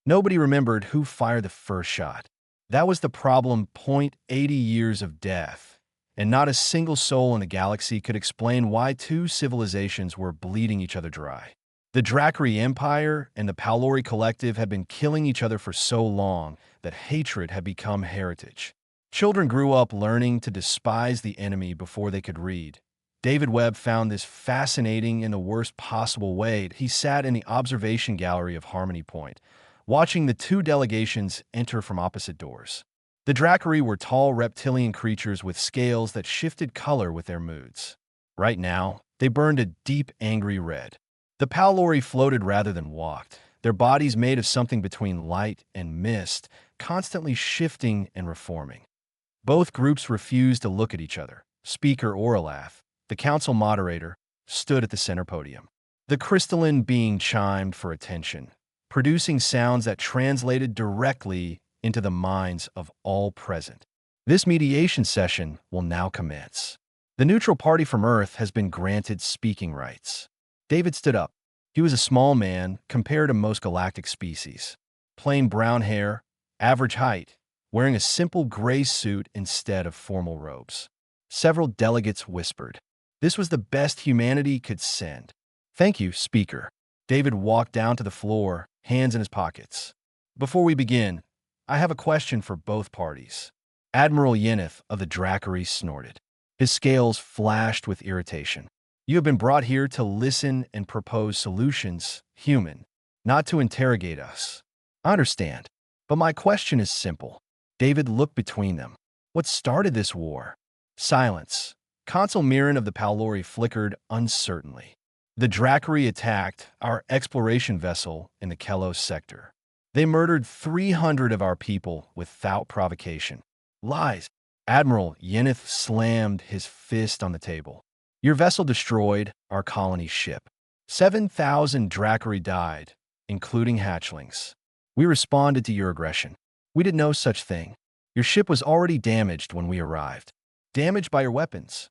Nobody remembered who fired the first shot. That was the problem. 80 years of death, and not a single soul in the galaxy could explain why two civilizations were bleeding each other dry. The Dracari Empire and the Palori Collective had been killing each other for so long that hatred had become heritage. Children grew up learning to despise the enemy before they could read. David Webb found this fascinating in the worst possible way. He sat in the observation gallery of Harmony Point, watching the two delegations enter from opposite doors. The Dracari were tall reptilian creatures with scales that shifted color with their moods. Right now, they burned a deep, angry red. The Palori floated rather than walked, their bodies made of something between light and mist, constantly shifting and reforming. Both groups refused to look at each other. Speaker Oralath, the council moderator, stood at the center podium. The crystalline being chimed for attention, producing sounds that translated directly into the minds of all present. This mediation session will now commence. The neutral party from Earth has been granted speaking rights. David stood up. He was a small man compared to most galactic species. Plain brown hair, average height, wearing a simple gray suit instead of formal robes. Several delegates whispered. This was the best humanity could send. Thank you, Speaker. David walked down to the floor, hands in his pockets. Before we begin, I have a question for both parties. Admiral Yeneth of the Dracari snorted. His scales flashed with irritation. You have been brought here to listen and propose solutions, human, not to interrogate us. I understand, but my question is simple. David looked between them. What started this war? Silence. Consul Mirren of the Palori flickered uncertainly. The Dracari attacked our exploration vessel in the Kelos sector. They murdered 300 of our people without provocation. Lies. Admiral Yeneth slammed his fist on the table. Your vessel destroyed our colony ship. 7,000 Dracari died, including hatchlings. We responded to your aggression. We did no such thing. Your ship was already damaged when we arrived. Damaged by your weapons.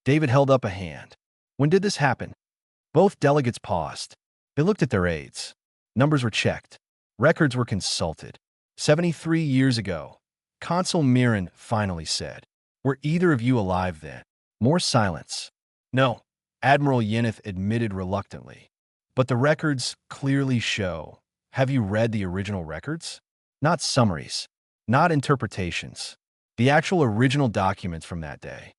David held up a hand. When did this happen? Both delegates paused. They looked at their aides. Numbers were checked. Records were consulted. 73 years ago, Consul Mirren finally said, were either of you alive then? More silence. No, Admiral Yeneth admitted reluctantly. But the records clearly show. Have you read the original records? Not summaries, not interpretations. The actual original documents from that day.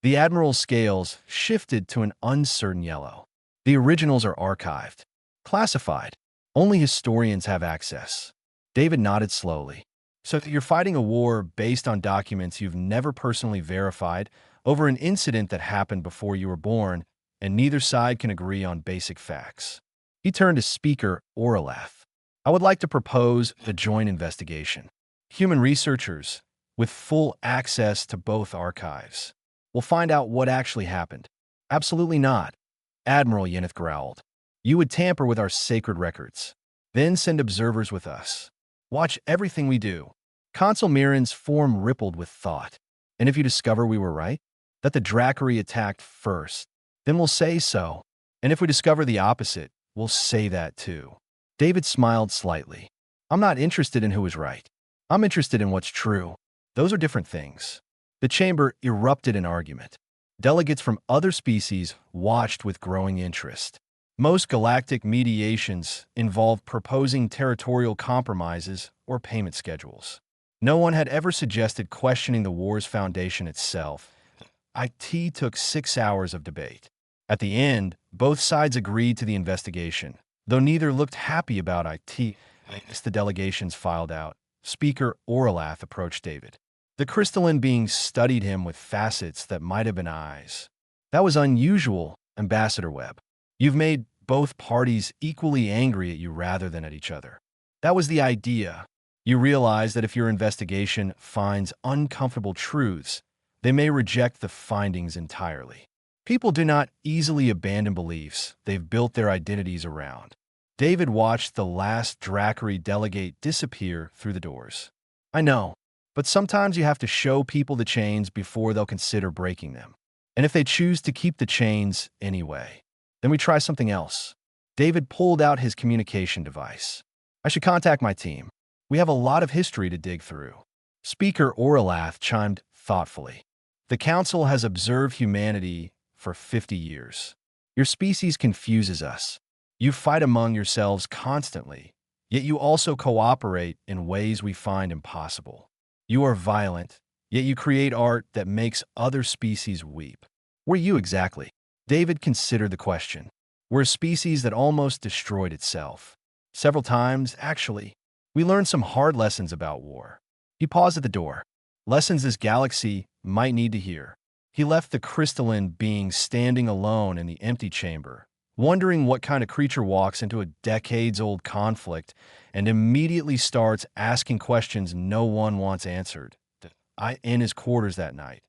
The Admiral's scales shifted to an uncertain yellow. The originals are archived, classified. Only historians have access. David nodded slowly. So you're fighting a war based on documents you've never personally verified over an incident that happened before you were born, and neither side can agree on basic facts. He turned to Speaker Oralath. I would like to propose a joint investigation. Human researchers, with full access to both archives, will find out what actually happened. Absolutely not. Admiral Yeneth growled. You would tamper with our sacred records. Then send observers with us. Watch everything we do. Consul Mirren's form rippled with thought. And if you discover we were right, that the Dracari attacked first, then we'll say so. And if we discover the opposite, we'll say that too. David smiled slightly. I'm not interested in who is right. I'm interested in what's true. Those are different things. The chamber erupted in argument. Delegates from other species watched with growing interest. Most galactic mediations involve proposing territorial compromises or payment schedules. No one had ever suggested questioning the war's foundation itself. IT took 6 hours of debate. At the end, both sides agreed to the investigation, though neither looked happy about IT. As the delegations filed out, Speaker Oralath approached David. The crystalline being studied him with facets that might have been eyes. That was unusual, Ambassador Webb. You've made both parties equally angry at you rather than at each other. That was the idea. You realize that if your investigation finds uncomfortable truths, they may reject the findings entirely. People do not easily abandon beliefs they've built their identities around. David watched the last Dracari delegate disappear through the doors. I know, but sometimes you have to show people the chains before they'll consider breaking them. And if they choose to keep the chains anyway, then we try something else. David pulled out his communication device. I should contact my team. We have a lot of history to dig through. Speaker Orlath chimed thoughtfully. The Council has observed humanity for 50 years. Your species confuses us. You fight among yourselves constantly, yet you also cooperate in ways we find impossible. You are violent, yet you create art that makes other species weep. We're you exactly. David considered the question. We're a species that almost destroyed itself. Several times, actually. We learned some hard lessons about war. He paused at the door. Lessons this galaxy might need to hear. He left the crystalline being standing alone in the empty chamber, wondering what kind of creature walks into a decades-old conflict and immediately starts asking questions no one wants answered. In his quarters that night,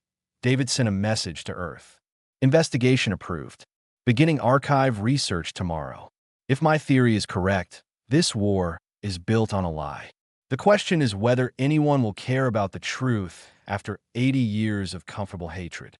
David sent a message to Earth. Investigation approved. Beginning archive research tomorrow. If my theory is correct, this war is built on a lie. The question is whether anyone will care about the truth after 80 years of comfortable hatred.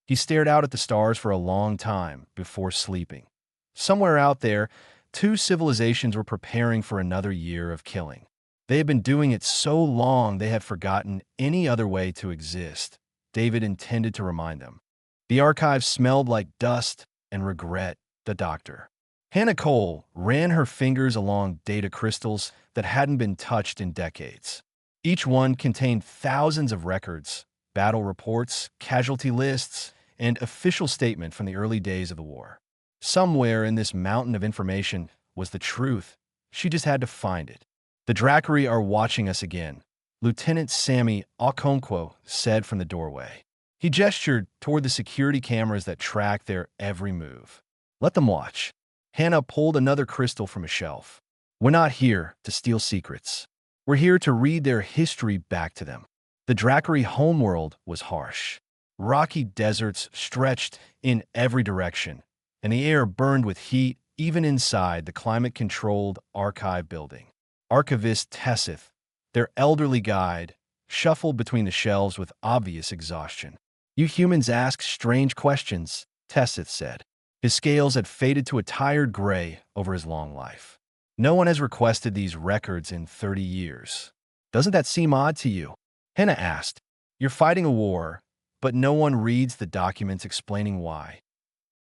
He stared out at the stars for a long time before sleeping. Somewhere out there, two civilizations were preparing for another year of killing. They had been doing it so long they had forgotten any other way to exist. David intended to remind them. The archive smelled like dust and regret, the doctor. Hannah Cole ran her fingers along data crystals that hadn't been touched in decades. Each one contained thousands of records, battle reports, casualty lists, and official statement from the early days of the war. Somewhere in this mountain of information was the truth. She just had to find it. The Dracari are watching us again, Lieutenant Sammy Okonkwo said from the doorway. He gestured toward the security cameras that tracked their every move. Let them watch. Hannah pulled another crystal from a shelf. We're not here to steal secrets. We're here to read their history back to them. The Dracari homeworld was harsh. Rocky deserts stretched in every direction, and the air burned with heat even inside the climate-controlled archive building. Archivist Tessith, their elderly guide, shuffled between the shelves with obvious exhaustion. You humans ask strange questions, Tessith said. His scales had faded to a tired gray over his long life. No one has requested these records in 30 years. Doesn't that seem odd to you? Hannah asked. You're fighting a war, but no one reads the documents explaining why.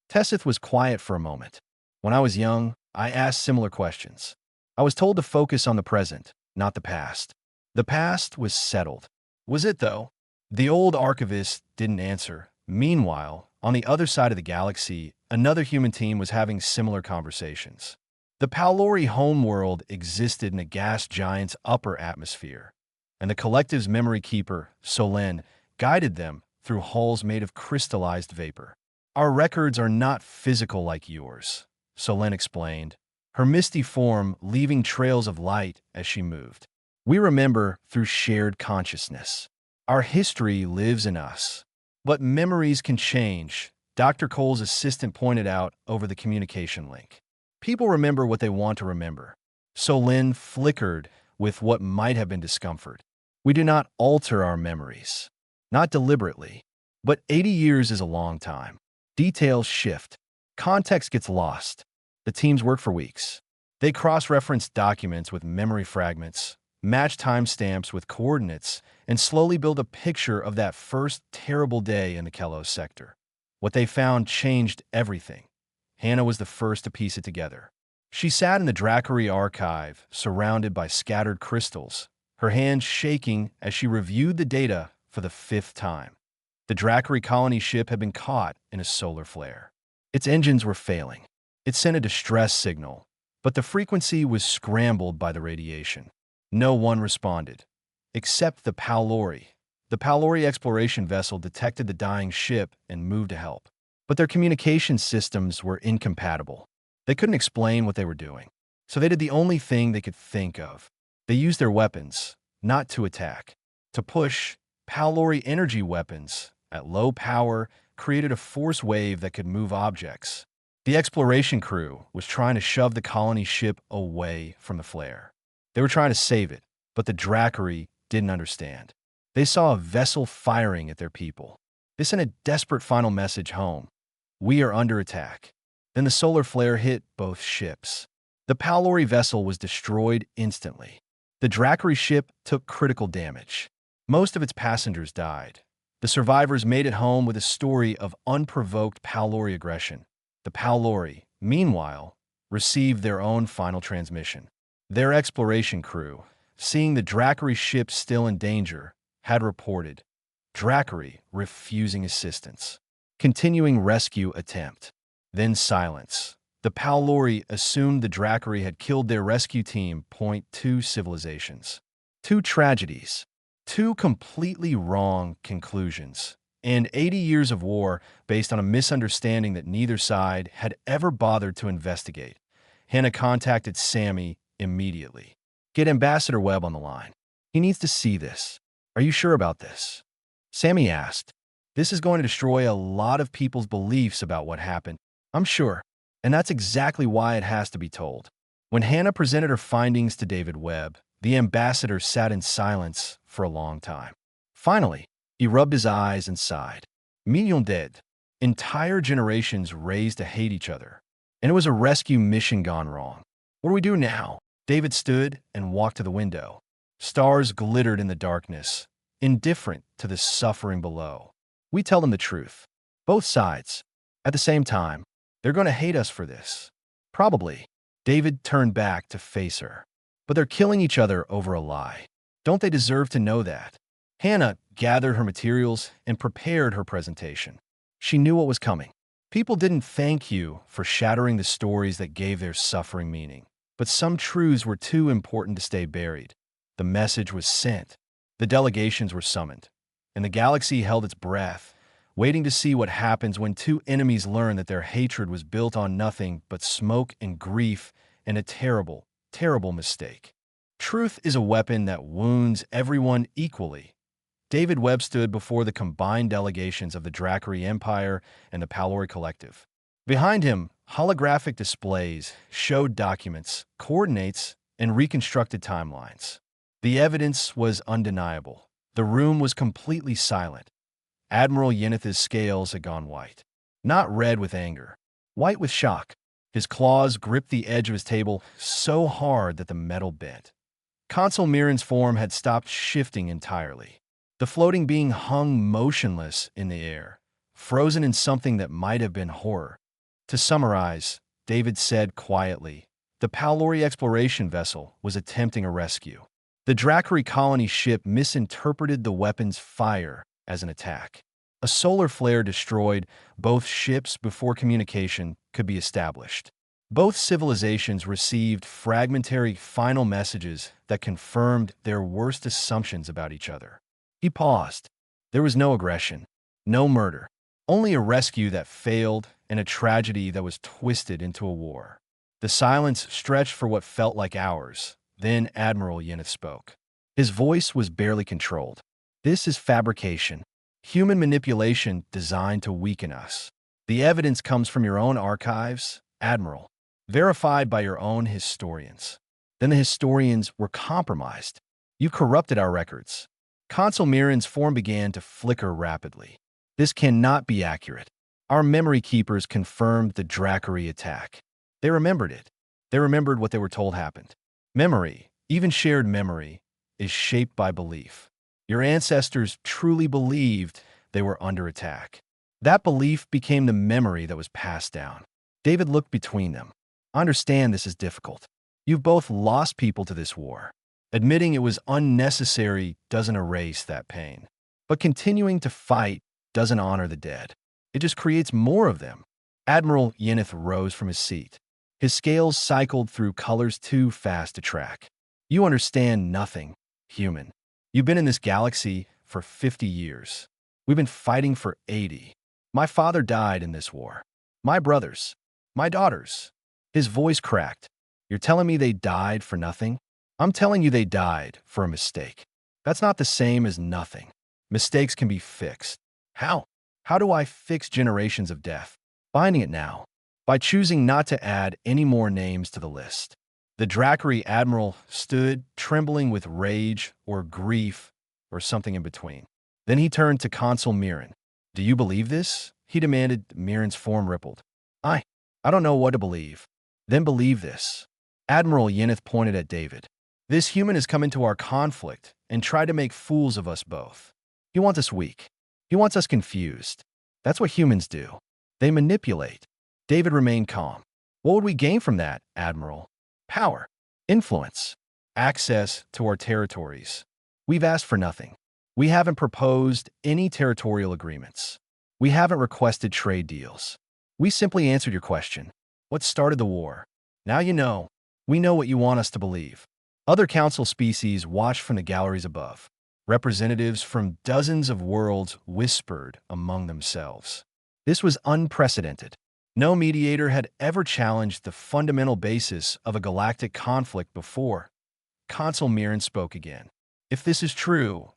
Tessith was quiet for a moment. When I was young, I asked similar questions. I was told to focus on the present, not the past. The past was settled. Was it, though? The old archivist didn't answer. Meanwhile, on the other side of the galaxy, another human team was having similar conversations. The Paulori homeworld existed in a gas giant's upper atmosphere, and the collective's memory keeper, Solen, guided them through halls made of crystallized vapor. Our records are not physical like yours, Solen explained, her misty form leaving trails of light as she moved. We remember through shared consciousness. Our history lives in us. But memories can change, Dr. Cole's assistant pointed out over the communication link. People remember what they want to remember. Solen flickered with what might have been discomfort. We do not alter our memories. Not deliberately. But 80 years is a long time. Details shift. Context gets lost. The teams work for weeks. They cross-reference documents with memory fragments, match timestamps with coordinates, and slowly build a picture of that first terrible day in the Kelos sector. What they found changed everything. Hannah was the first to piece it together. She sat in the Dracari archive, surrounded by scattered crystals, her hands shaking as she reviewed the data for the 5th time. The Dracari colony ship had been caught in a solar flare. Its engines were failing. It sent a distress signal, but the frequency was scrambled by the radiation. No one responded, except the Paulori. The Paulori exploration vessel detected the dying ship and moved to help. But their communication systems were incompatible. They couldn't explain what they were doing, so they did the only thing they could think of. They used their weapons, not to attack. To push, Paulori energy weapons, at low power, created a force wave that could move objects. The exploration crew was trying to shove the colony ship away from the flare. They were trying to save it, but the Dracari didn't understand. They saw a vessel firing at their people. They sent a desperate final message home. We are under attack. Then the solar flare hit both ships. The Palori vessel was destroyed instantly. The Dracari ship took critical damage. Most of its passengers died. The survivors made it home with a story of unprovoked Palori aggression. The Palori, meanwhile, received their own final transmission. Their exploration crew, seeing the Dracari ship still in danger, had reported Dracari refusing assistance. Continuing rescue attempt. Then silence. The Palori assumed the Dracari had killed their rescue team. Point two civilizations. Two tragedies. Two completely wrong conclusions. And 80 years of war based on a misunderstanding that neither side had ever bothered to investigate. Hannah contacted Sammy immediately. Get Ambassador Webb on the line. He needs to see this. Are you sure about this? Sammy asked. This is going to destroy a lot of people's beliefs about what happened. I'm sure. And that's exactly why it has to be told. When Hannah presented her findings to David Webb, the ambassador sat in silence for a long time. Finally, he rubbed his eyes and sighed. Millions dead. Entire generations raised to hate each other. And it was a rescue mission gone wrong. What do we do now? David stood and walked to the window. Stars glittered in the darkness, indifferent to the suffering below. We tell them the truth. Both sides. At the same time, they're going to hate us for this. Probably. David turned back to face her. But they're killing each other over a lie. Don't they deserve to know that? Hannah gathered her materials and prepared her presentation. She knew what was coming. People didn't thank you for shattering the stories that gave their suffering meaning. But some truths were too important to stay buried. The message was sent. The delegations were summoned. And the galaxy held its breath, waiting to see what happens when two enemies learn that their hatred was built on nothing but smoke and grief and a terrible, terrible mistake. Truth is a weapon that wounds everyone equally. David Webb stood before the combined delegations of the Dracari Empire and the Palori Collective. Behind him, holographic displays showed documents, coordinates, and reconstructed timelines. The evidence was undeniable. The room was completely silent. Admiral Yeneth's scales had gone white. Not red with anger, white with shock. His claws gripped the edge of his table so hard that the metal bent. Consul Mirren's form had stopped shifting entirely. The floating being hung motionless in the air, frozen in something that might have been horror. To summarize, David said quietly, the Palori exploration vessel was attempting a rescue. The Dracari colony ship misinterpreted the weapon's fire as an attack. A solar flare destroyed both ships before communication could be established. Both civilizations received fragmentary final messages that confirmed their worst assumptions about each other. He paused. There was no aggression, no murder, only a rescue that failed and a tragedy that was twisted into a war. The silence stretched for what felt like hours. Then Admiral Yeneth spoke. His voice was barely controlled. This is fabrication, human manipulation designed to weaken us. The evidence comes from your own archives, Admiral, verified by your own historians. Then the historians were compromised. You corrupted our records. Consul Mirren's form began to flicker rapidly. This cannot be accurate. Our memory keepers confirmed the Dracari attack. They remembered it. They remembered what they were told happened. Memory, even shared memory, is shaped by belief. Your ancestors truly believed they were under attack. That belief became the memory that was passed down. David looked between them. I understand this is difficult. You've both lost people to this war. Admitting it was unnecessary doesn't erase that pain. But continuing to fight doesn't honor the dead. It just creates more of them. Admiral Yeneth rose from his seat. His scales cycled through colors too fast to track. You understand nothing, human. You've been in this galaxy for 50 years. We've been fighting for 80. My father died in this war. My brothers. My daughters. His voice cracked. You're telling me they died for nothing? I'm telling you they died for a mistake. That's not the same as nothing. Mistakes can be fixed. How? How do I fix generations of death? Finding it now. By choosing not to add any more names to the list. The Dracari Admiral stood, trembling with rage or grief or something in between. Then he turned to Consul Mirren. Do you believe this? He demanded. Mirren's form rippled. I don't know what to believe. Then believe this. Admiral Yeneth pointed at David. This human has come into our conflict and tried to make fools of us both. He wants us weak. He wants us confused. That's what humans do. They manipulate. David remained calm. What would we gain from that, Admiral? Power, influence, access to our territories. We've asked for nothing. We haven't proposed any territorial agreements. We haven't requested trade deals. We simply answered your question. What started the war? Now you know. We know what you want us to believe. Other council species watched from the galleries above. Representatives from dozens of worlds whispered among themselves. This was unprecedented. No mediator had ever challenged the fundamental basis of a galactic conflict before. Consul Mirren spoke again. If this is true,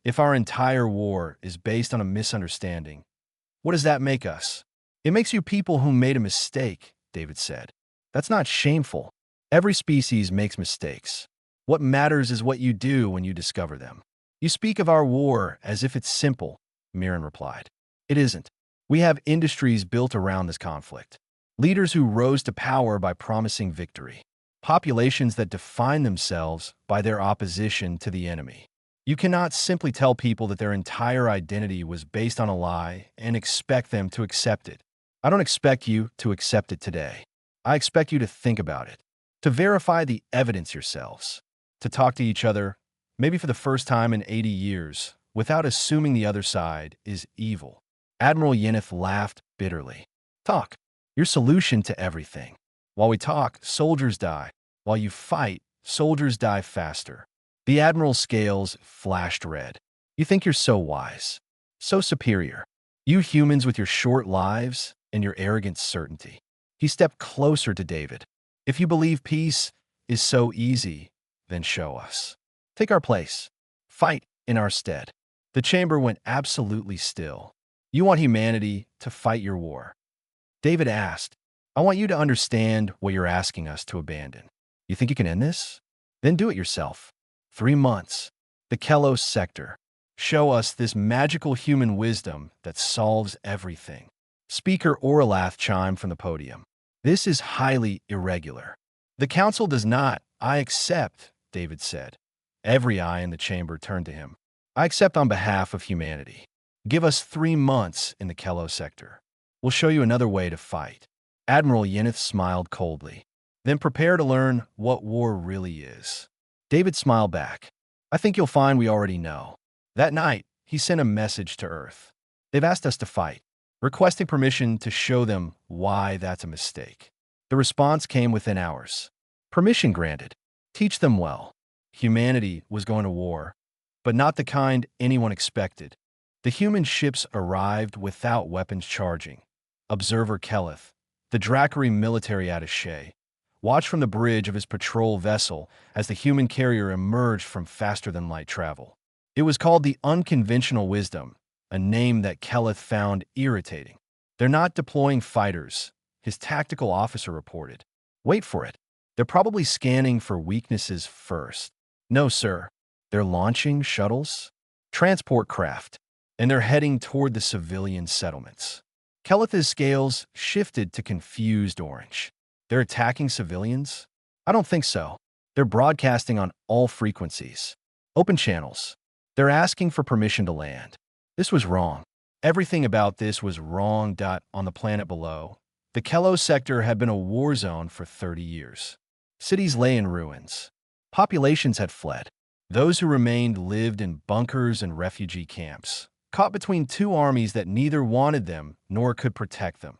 if our entire war is based on a misunderstanding, what does that make us? It makes you people who made a mistake, David said. That's not shameful. Every species makes mistakes. What matters is what you do when you discover them. You speak of our war as if it's simple, Mirren replied. It isn't. We have industries built around this conflict. Leaders who rose to power by promising victory. Populations that define themselves by their opposition to the enemy. You cannot simply tell people that their entire identity was based on a lie and expect them to accept it. I don't expect you to accept it today. I expect you to think about it, to verify the evidence yourselves, to talk to each other, maybe for the first time in 80 years, without assuming the other side is evil. Admiral Yeneth laughed bitterly. Talk. Your solution to everything. While we talk, soldiers die. While you fight, soldiers die faster. The Admiral's scales flashed red. You think you're so wise, so superior. You humans with your short lives and your arrogant certainty. He stepped closer to David. If you believe peace is so easy, then show us. Take our place. Fight in our stead. The chamber went absolutely still. You want humanity to fight your war? David asked. I want you to understand what you're asking us to abandon. You think you can end this? Then do it yourself. 3 months. The Kelos sector. Show us this magical human wisdom that solves everything. Speaker Orlath chimed from the podium. This is highly irregular. The council does not. I accept, David said. Every eye in the chamber turned to him. I accept on behalf of humanity. Give us 3 months in the Kelos sector. We'll show you another way to fight. Admiral Yeneth smiled coldly. Then prepare to learn what war really is. David smiled back. I think you'll find we already know. That night, he sent a message to Earth. They've asked us to fight, requesting permission to show them why that's a mistake. The response came within hours. Permission granted. Teach them well. Humanity was going to war, but not the kind anyone expected. The human ships arrived without weapons charging. Observer Keleth, the Dracari military attaché, watched from the bridge of his patrol vessel as the human carrier emerged from faster-than-light travel. It was called the Unconventional Wisdom, a name that Keleth found irritating. They're not deploying fighters, his tactical officer reported. Wait for it. They're probably scanning for weaknesses first. No, sir. They're launching shuttles, transport craft, and they're heading toward the civilian settlements. Keleth's scales shifted to confused orange. They're attacking civilians? I don't think so. They're broadcasting on all frequencies. Open channels. They're asking for permission to land. This was wrong. Everything about this was wrong. On the planet below, the Kelos sector had been a war zone for 30 years. Cities lay in ruins. Populations had fled. Those who remained lived in bunkers and refugee camps, caught between 2 armies that neither wanted them nor could protect them.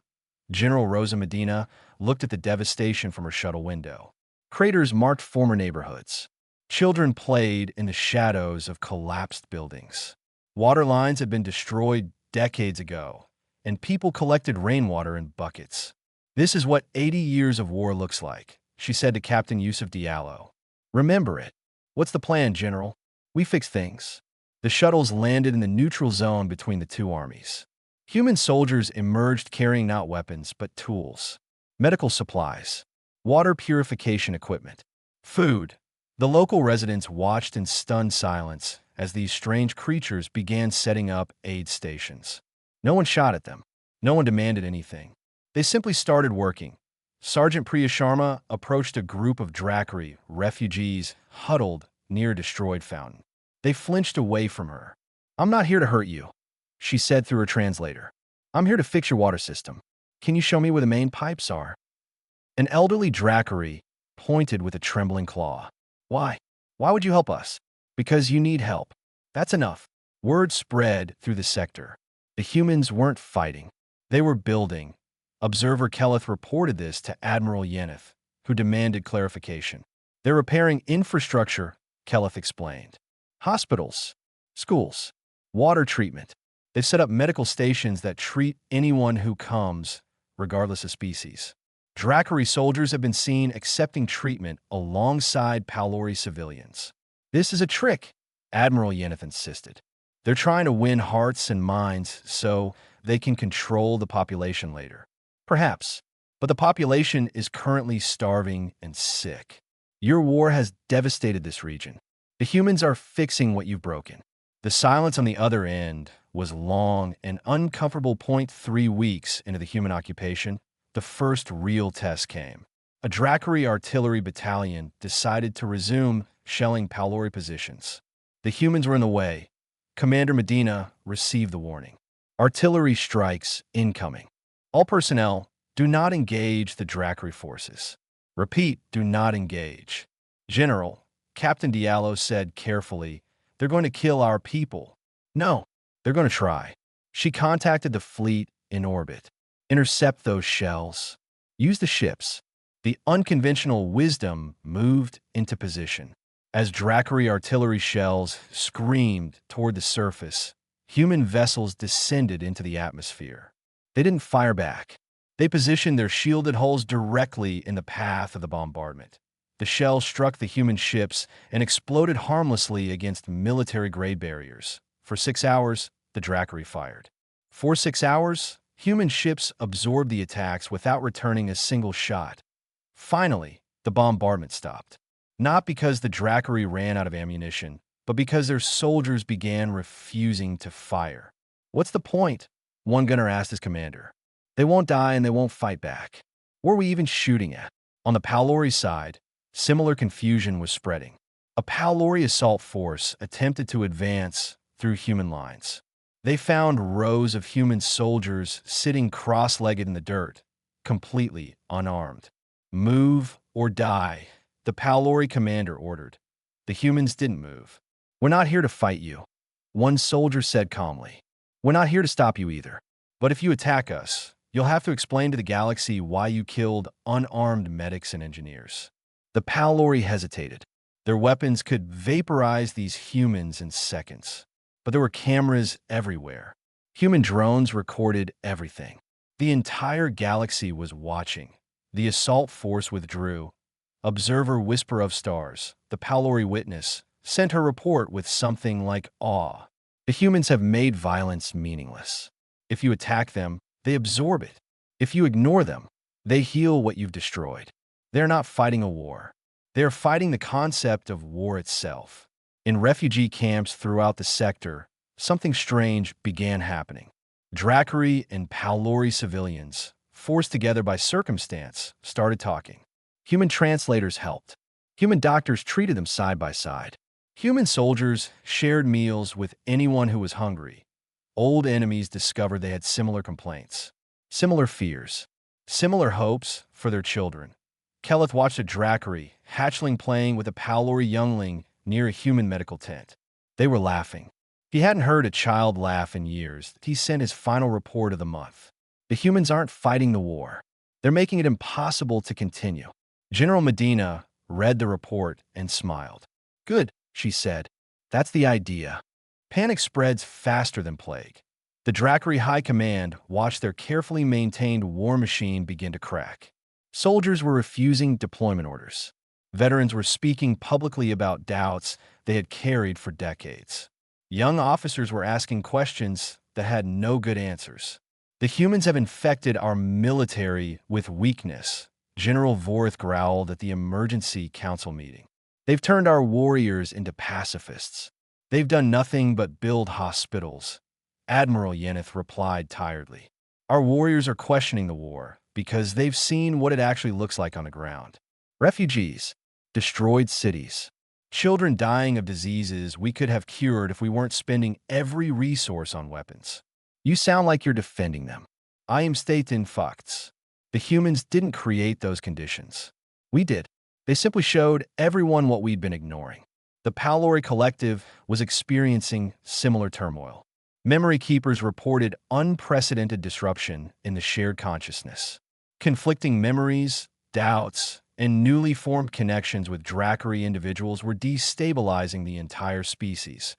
General Rosa Medina looked at the devastation from her shuttle window. Craters marked former neighborhoods. Children played in the shadows of collapsed buildings. Water lines had been destroyed decades ago, and people collected rainwater in buckets. This is what 80 years of war looks like, she said to Captain Yusuf Diallo. Remember it. What's the plan, General? We fix things. The shuttles landed in the neutral zone between the 2 armies. Human soldiers emerged carrying not weapons but tools, medical supplies, water purification equipment, food. The local residents watched in stunned silence as these strange creatures began setting up aid stations. No one shot at them. No one demanded anything. They simply started working, Sergeant Priya Sharma approached a group of Drakari refugees huddled near a destroyed fountain. They flinched away from her. "I'm not here to hurt you," she said through her translator. "I'm here to fix your water system. Can you show me where the main pipes are?" An elderly Drakari pointed with a trembling claw. "Why? Why would you help us?" "Because you need help. That's enough." Word spread through the sector. The humans weren't fighting. They were building. Observer Kelleth reported this to Admiral Yeneth, who demanded clarification. "They're repairing infrastructure," Kelleth explained. "Hospitals, schools, water treatment. They've set up medical stations that treat anyone who comes, regardless of species." Drakari soldiers have been seen accepting treatment alongside Palori civilians. "This is a trick," Admiral Yeneth insisted. "They're trying to win hearts and minds so they can control the population later." "Perhaps, but the population is currently starving and sick. Your war has devastated this region. The humans are fixing what you've broken." The silence on the other end was long and uncomfortable. 3 weeks into the human occupation, the first real test came. A Drakari artillery battalion decided to resume shelling Palori positions. The humans were in the way. Commander Medina received the warning. "Artillery strikes incoming. All personnel, do not engage the Drakari forces. Repeat, do not engage." "General," Captain Diallo said carefully, "they're going to kill our people." "No, they're going to try." She contacted the fleet in orbit. "Intercept those shells. Use the ships." The unconventional wisdom moved into position. As Drakari artillery shells screamed toward the surface, human vessels descended into the atmosphere. They didn't fire back. They positioned their shielded hulls directly in the path of the bombardment. The shells struck the human ships and exploded harmlessly against military-grade barriers. For 6 hours, the Drakari fired. For 6 hours, human ships absorbed the attacks without returning a single shot. Finally, the bombardment stopped. Not because the Drakari ran out of ammunition, but because their soldiers began refusing to fire. "What's the point?" one gunner asked his commander. "They won't die and they won't fight back. What are we even shooting at?" On the Palori side, similar confusion was spreading. A Palori assault force attempted to advance through human lines. They found rows of human soldiers sitting cross-legged in the dirt, completely unarmed. "Move or die," the Palori commander ordered. The humans didn't move. "We're not here to fight you," one soldier said calmly. "We're not here to stop you either. But if you attack us, you'll have to explain to the galaxy why you killed unarmed medics and engineers." The Palori hesitated. Their weapons could vaporize these humans in seconds. But there were cameras everywhere. Human drones recorded everything. The entire galaxy was watching. The assault force withdrew. Observer Whisper of Stars, the Palori witness, sent her report with something like awe. "The humans have made violence meaningless. If you attack them, they absorb it. If you ignore them, they heal what you've destroyed. They're not fighting a war. They're fighting the concept of war itself." In refugee camps throughout the sector, something strange began happening. Drakari and Palori civilians, forced together by circumstance, started talking. Human translators helped. Human doctors treated them side by side. Human soldiers shared meals with anyone who was hungry. Old enemies discovered they had similar complaints, similar fears, similar hopes for their children. Kelleth watched a Drakari hatchling playing with a Palori youngling near a human medical tent. They were laughing. He hadn't heard a child laugh in years. He sent his final report of the month. "The humans aren't fighting the war. They're making it impossible to continue." General Medina read the report and smiled. "Good," she said. "That's the idea." Panic spreads faster than plague. The Drakari High Command watched their carefully maintained war machine begin to crack. Soldiers were refusing deployment orders. Veterans were speaking publicly about doubts they had carried for decades. Young officers were asking questions that had no good answers. "The humans have infected our military with weakness," General Vorith growled at the emergency council meeting. "They've turned our warriors into pacifists. They've done nothing but build hospitals." Admiral Yeneth replied tiredly. "Our warriors are questioning the war because they've seen what it actually looks like on the ground. Refugees, destroyed cities, children dying of diseases we could have cured if we weren't spending every resource on weapons. You sound like you're defending them. I am stating facts. The humans didn't create those conditions. We did. They simply showed everyone what we'd been ignoring. The Palori Collective was experiencing similar turmoil. Memory keepers reported unprecedented disruption in the shared consciousness. Conflicting memories, doubts, and newly formed connections with Dracari individuals were destabilizing the entire species.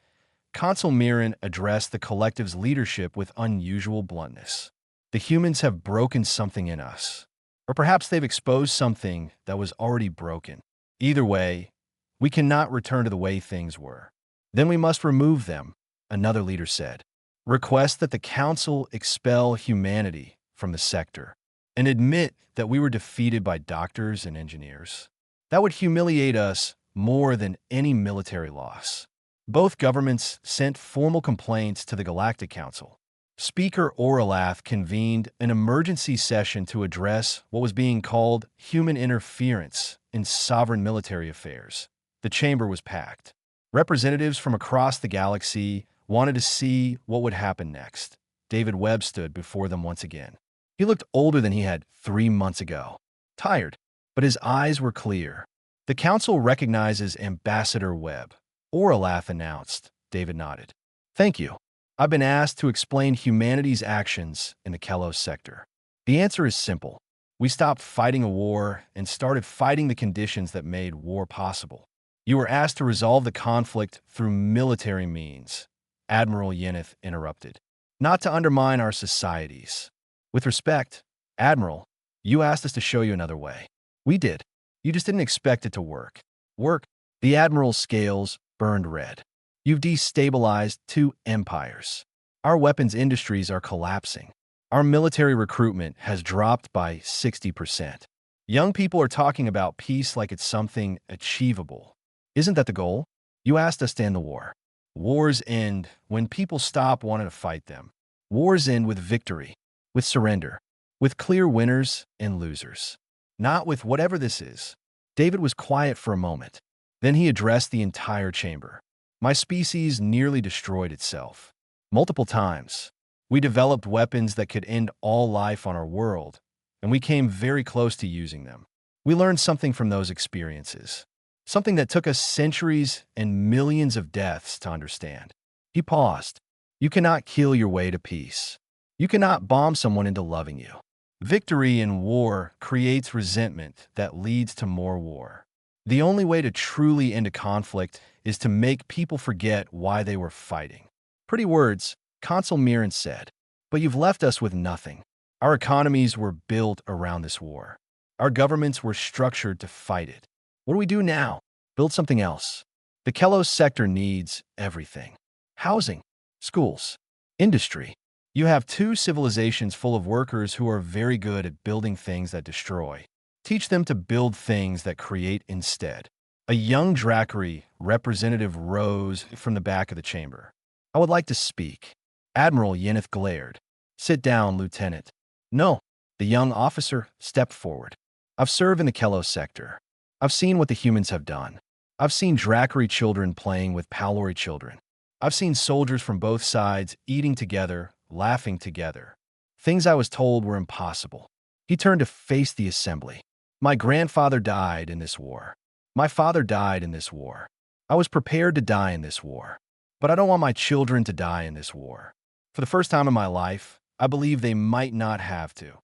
Consul Mirren addressed the collective's leadership with unusual bluntness. The humans have broken something in us. Or perhaps they've exposed something that was already broken. Either way, we cannot return to the way things were. Then we must remove them, another leader said. Request that the Council expel humanity from the sector and admit that we were defeated by doctors and engineers. That would humiliate us more than any military loss. Both governments sent formal complaints to the Galactic Council. Speaker Oralath convened an emergency session to address what was being called human interference in sovereign military affairs. The chamber was packed. Representatives from across the galaxy wanted to see what would happen next. David Webb stood before them once again. He looked older than he had 3 months ago. Tired, but his eyes were clear. The council recognizes Ambassador Webb. Oralath announced. David nodded. Thank you. I've been asked to explain humanity's actions in the Kelos sector. The answer is simple. We stopped fighting a war and started fighting the conditions that made war possible. You were asked to resolve the conflict through military means. Admiral Yeneth interrupted. Not to undermine our societies. With respect, Admiral, you asked us to show you another way. We did. You just didn't expect it to work. Work? The Admiral's scales burned red. You've destabilized 2 empires. Our weapons industries are collapsing. Our military recruitment has dropped by 60%. Young people are talking about peace like it's something achievable. Isn't that the goal? You asked us to end the war. Wars end when people stop wanting to fight them. Wars end with victory, with surrender, with clear winners and losers. Not with whatever this is. David was quiet for a moment. Then he addressed the entire chamber. My species nearly destroyed itself. Multiple times. We developed weapons that could end all life on our world, and we came very close to using them. We learned something from those experiences. Something that took us centuries and millions of deaths to understand. He paused. You cannot kill your way to peace. You cannot bomb someone into loving you. Victory in war creates resentment that leads to more war. The only way to truly end a conflict is to make people forget why they were fighting. Pretty words, Consul Mirren said. But you've left us with nothing. Our economies were built around this war. Our governments were structured to fight it. What do we do now? Build something else. The Kelos sector needs everything. Housing, schools, industry. You have 2 civilizations full of workers who are very good at building things that destroy. Teach them to build things that create instead. A young Dracari representative rose from the back of the chamber. I would like to speak. Admiral Yeneth glared. Sit down, Lieutenant. No. The young officer stepped forward. I've served in the Kelos sector. I've seen what the humans have done. I've seen Dracari children playing with Palori children. I've seen soldiers from both sides eating together, laughing together. Things I was told were impossible. He turned to face the assembly. My grandfather died in this war. My father died in this war. I was prepared to die in this war. But I don't want my children to die in this war. For the first time in my life, I believe they might not have to.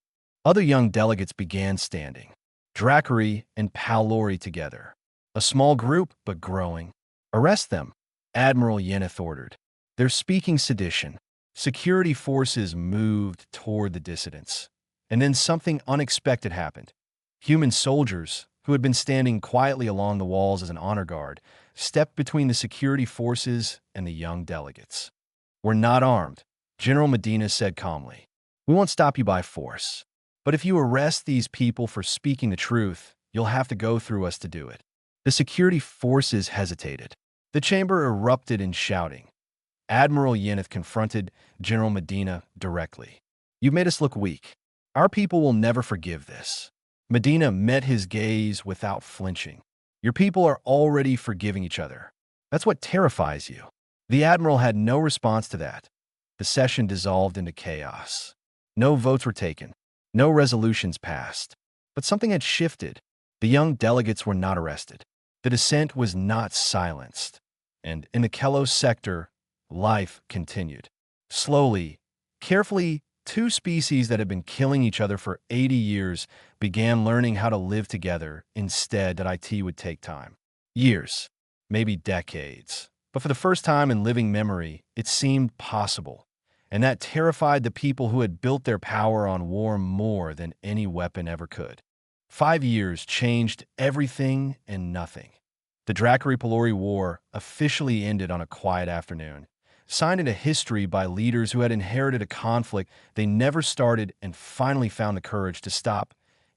Other young delegates began standing. Dracari and Palori together. A small group, but growing. Arrest them, Admiral Yeneth ordered. They're speaking sedition. Security forces moved toward the dissidents. And then something unexpected happened. Human soldiers, who had been standing quietly along the walls as an honor guard, stepped between the security forces and the young delegates. We're not armed, General Medina said calmly. We won't stop you by force. But if you arrest these people for speaking the truth, you'll have to go through us to do it. The security forces hesitated. The chamber erupted in shouting. Admiral Yeneth confronted General Medina directly. You've made us look weak. Our people will never forgive this. Medina met his gaze without flinching. Your people are already forgiving each other. That's what terrifies you. The admiral had no response to that. The session dissolved into chaos. No votes were taken. No resolutions passed. But something had shifted. The young delegates were not arrested. The dissent was not silenced. And in the Kelos sector, life continued. Slowly, carefully, two species that had been killing each other for 80 years began learning how to live together instead that IT would take time. Years, maybe decades. But for the first time in living memory, it seemed possible. And that terrified the people who had built their power on war more than any weapon ever could. 5 years changed everything and nothing. The Dracari-Pelori War officially ended on a quiet afternoon, signed into history by leaders who had inherited a conflict they never started and finally found the courage to stop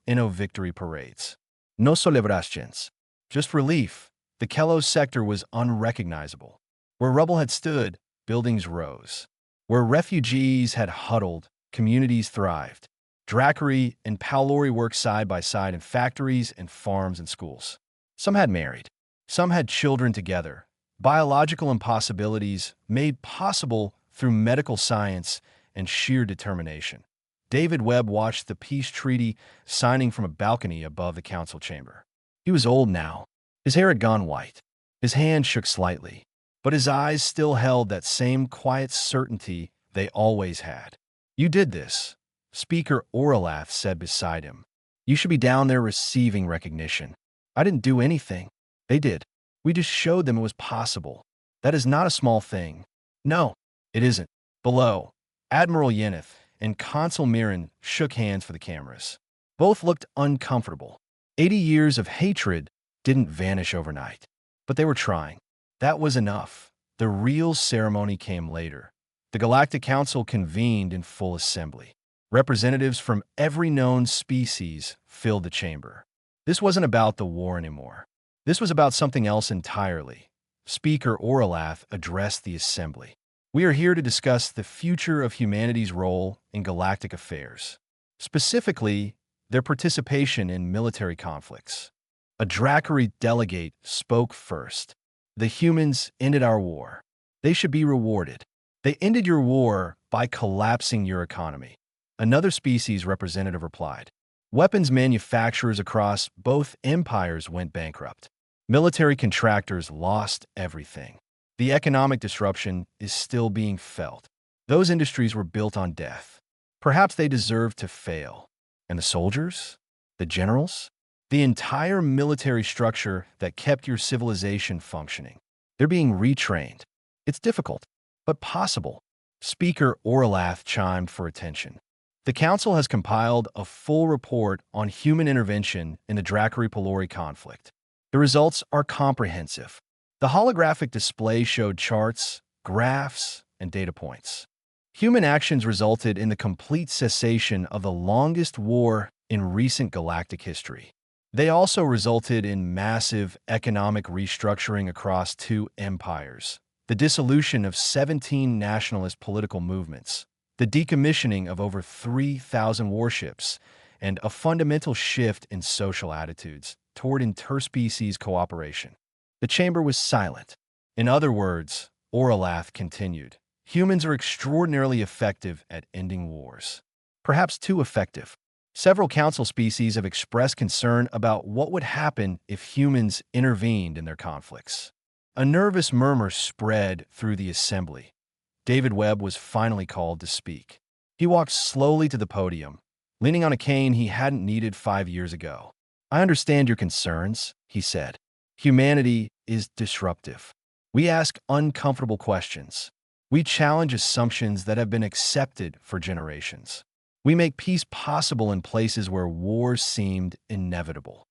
in victory parades. No celebrations, just relief. The Kelos sector was unrecognizable. Where rubble had stood, buildings rose. Where refugees had huddled, communities thrived. Dracari and Pelori worked side by side in factories and farms and schools. Some had married. Some had children together. Biological impossibilities made possible through medical science and sheer determination. David Webb watched the peace treaty signing from a balcony above the council chamber. He was old now. His hair had gone white. His hand shook slightly, but his eyes still held that same quiet certainty they always had. You did this, Speaker Oralath said beside him. You should be down there receiving recognition. I didn't do anything. They did. We just showed them it was possible. That is not a small thing. No, it isn't. Below, Admiral Yeneth and Consul Mirren shook hands for the cameras. Both looked uncomfortable. 80 years of hatred didn't vanish overnight, but they were trying. That was enough. The real ceremony came later. The Galactic Council convened in full assembly. Representatives from every known species filled the chamber. This wasn't about the war anymore. This was about something else entirely. Speaker Oralath addressed the assembly. We are here to discuss the future of humanity's role in galactic affairs, specifically their participation in military conflicts. A Dracari delegate spoke first. The humans ended our war. They should be rewarded. They ended your war by collapsing your economy. Another species representative replied. Weapons manufacturers across both empires went bankrupt. Military contractors lost everything. The economic disruption is still being felt. Those industries were built on death. Perhaps they deserve to fail. And the soldiers? The generals? The entire military structure that kept your civilization functioning. They're being retrained. It's difficult, but possible. Speaker Oralath chimed for attention. The Council has compiled a full report on human intervention in the Dracari-Pelori conflict. The results are comprehensive. The holographic display showed charts, graphs, and data points. Human actions resulted in the complete cessation of the longest war in recent galactic history. They also resulted in massive economic restructuring across two empires, the dissolution of 17 nationalist political movements, the decommissioning of over 3,000 warships, and a fundamental shift in social attitudes toward interspecies cooperation. The chamber was silent. In other words, Oralath continued, humans are extraordinarily effective at ending wars. Perhaps too effective. Several council species have expressed concern about what would happen if humans intervened in their conflicts. A nervous murmur spread through the assembly. David Webb was finally called to speak. He walked slowly to the podium, leaning on a cane he hadn't needed 5 years ago. I understand your concerns, he said. Humanity is disruptive. We ask uncomfortable questions. We challenge assumptions that have been accepted for generations. We make peace possible in places where wars seemed inevitable.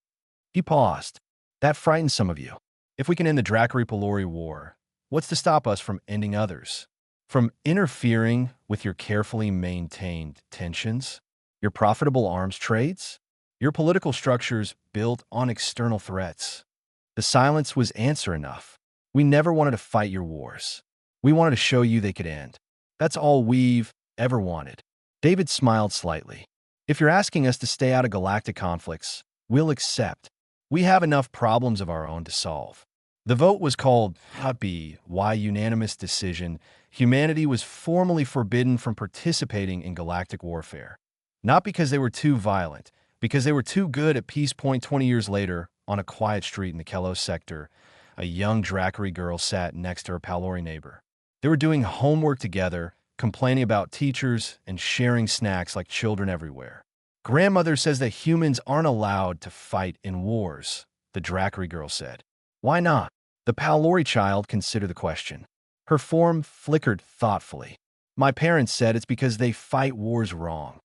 He paused. That frightens some of you. If we can end the Dracari-Pelori War, what's to stop us from ending others? From interfering with your carefully maintained tensions? Your profitable arms trades? Your political structures built on external threats? The silence was answer enough. We never wanted to fight your wars. We wanted to show you they could end. That's all we've ever wanted. David smiled slightly. If you're asking us to stay out of galactic conflicts, we'll accept. We have enough problems of our own to solve. The vote was called HFY unanimous decision. Humanity was formally forbidden from participating in galactic warfare. Not because they were too violent, because they were too good at peace. 20 years later, on a quiet street in the Kelos sector, a young Dracary girl sat next to her Palori neighbor. They were doing homework together, complaining about teachers, and sharing snacks like children everywhere. Grandmother says that humans aren't allowed to fight in wars, the Dracary girl said. Why not? The Palori child considered the question. Her form flickered thoughtfully. My parents said it's because they fight wars wrong.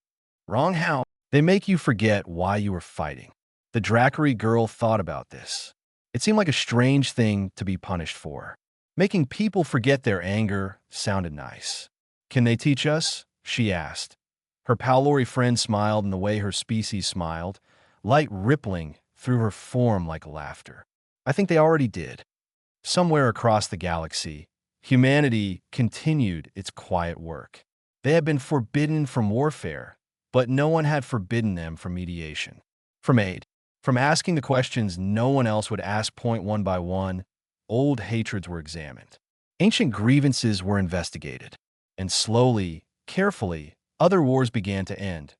Wrong how? They make you forget why you were fighting. The Dracary girl thought about this. It seemed like a strange thing to be punished for. Making people forget their anger sounded nice. Can they teach us? She asked. Her Palori friend smiled in the way her species smiled, light rippling through her form like laughter. I think they already did. Somewhere across the galaxy, humanity continued its quiet work. They had been forbidden from warfare, but no one had forbidden them from mediation, from aid, from asking the questions no one else would ask. One by one, old hatreds were examined. Ancient grievances were investigated, and slowly, carefully, other wars began to end,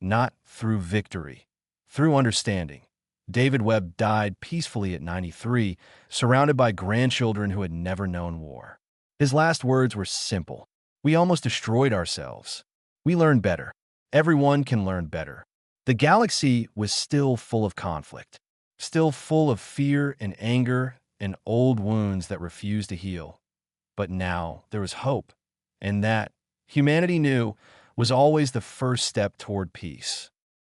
not through victory, through understanding. David Webb died peacefully at 93, surrounded by grandchildren who had never known war. His last words were simple. We almost destroyed ourselves. We learned better. Everyone can learn better. The galaxy was still full of conflict, still full of fear and anger and old wounds that refused to heal. But now there was hope, and that, humanity knew, was always the first step toward peace.